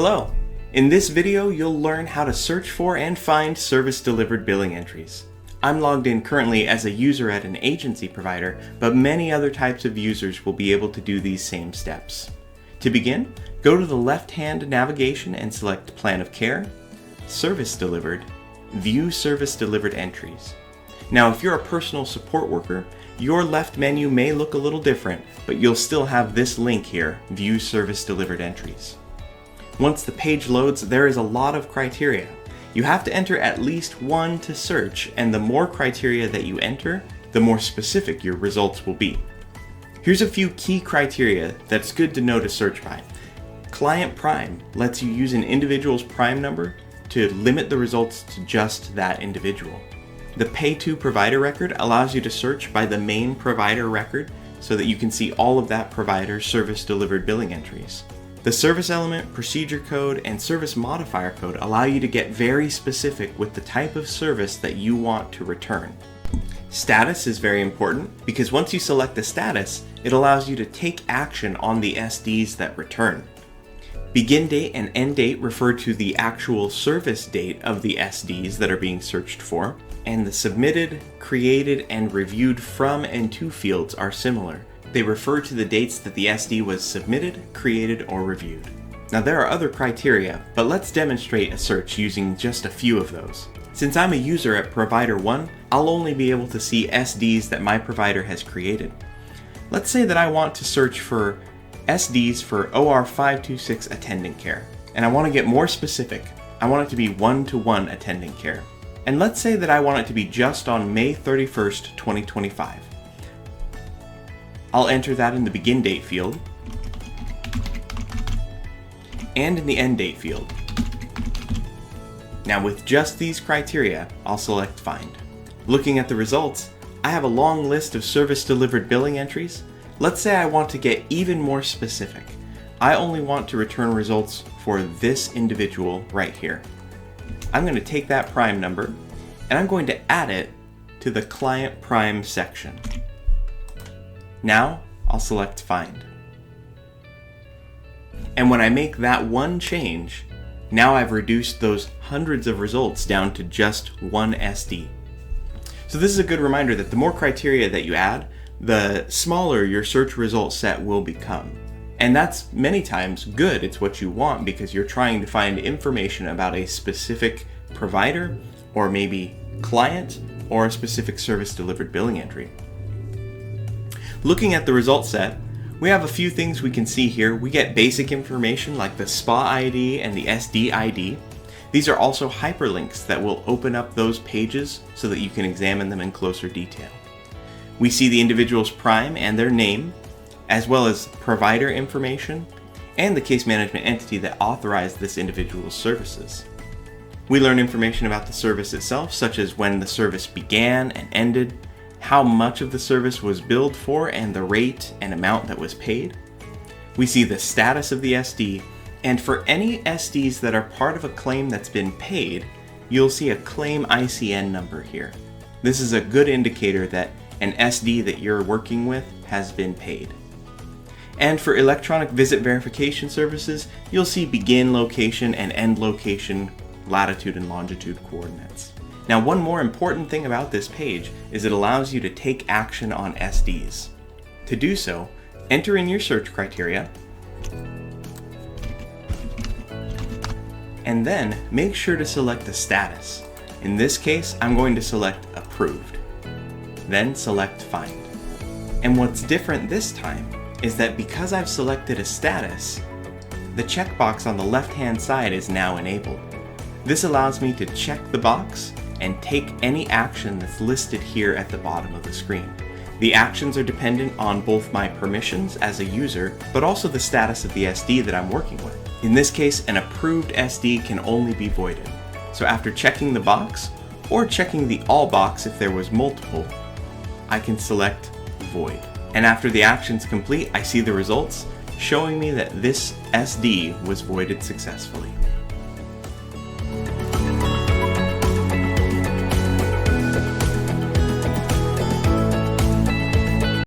Hello! In this video, you'll learn how to search for and find service-delivered billing entries. I'm logged in currently as a user at an agency provider, but many other types of users will be able to do these same steps. To begin, go to the left-hand navigation and select Plan of Care, Service Delivered, View Service Delivered Entries. Now, if you're a personal support worker, your left menu may look a little different, but you'll still have this link here, View Service Delivered Entries. Once the page loads, there is a lot of criteria. You have to enter at least one to search, and the more criteria that you enter, the more specific your results will be. Here's a few key criteria that's good to know to search by. Client Prime lets you use an individual's prime number to limit the results to just that individual. The Pay to Provider record allows you to search by the main provider record so that you can see all of that provider's service delivered billing entries. The service element, procedure code, and service modifier code allow you to get very specific with the type of service that you want to return. Status is very important because once you select the status, it allows you to take action on the SDs that return. Begin date and end date refer to the actual service date of the SDs that are being searched for, and the submitted, created, and reviewed from and to fields are similar. They refer to the dates that the SD was submitted, created, or reviewed. Now there are other criteria, but let's demonstrate a search using just a few of those. Since I'm a user at Provider 1, I'll only be able to see SDs that my provider has created. Let's say that I want to search for SDs for OR526 attendant care, and I want to get more specific. I want it to be one-to-one attendant care. And let's say that I want it to be just on May 31st, 2025. I'll enter that in the begin date field and in the end date field. Now with just these criteria, I'll select Find. Looking at the results, I have a long list of service delivered billing entries. Let's say I want to get even more specific. I only want to return results for this individual right here. I'm going to take that prime number and I'm going to add it to the Client Prime section. Now I'll select Find. And when I make that one change, now I've reduced those hundreds of results down to just one SD. So this is a good reminder that the more criteria that you add, the smaller your search result set will become. And that's many times good. It's what you want because you're trying to find information about a specific provider or maybe client or a specific service delivered billing entry. Looking at the result set, we have a few things we can see here. We get basic information like the SPA ID and the SD ID. These are also hyperlinks that will open up those pages so that you can examine them in closer detail. We see the individual's prime and their name, as well as provider information and the case management entity that authorized this individual's services. We learn information about the service itself, such as when the service began and ended, how much of the service was billed for, and the rate and amount that was paid. We see the status of the SD, and for any SDs that are part of a claim that's been paid, you'll see a claim ICN number here. This is a good indicator that an SD that you're working with has been paid. And for electronic visit verification services, you'll see begin location and end location, latitude and longitude coordinates. Now, one more important thing about this page is it allows you to take action on SDs. To do so, enter in your search criteria, and then make sure to select the status. In this case, I'm going to select Approved. Then select Find. And what's different this time is that because I've selected a status, the checkbox on the left-hand side is now enabled. This allows me to check the box and take any action that's listed here at the bottom of the screen. The actions are dependent on both my permissions as a user, but also the status of the SD that I'm working with. In this case, an approved SD can only be voided. So after checking the box, or checking the all box if there was multiple, I can select Void. And after the action's complete, I see the results, showing me that this SD was voided successfully.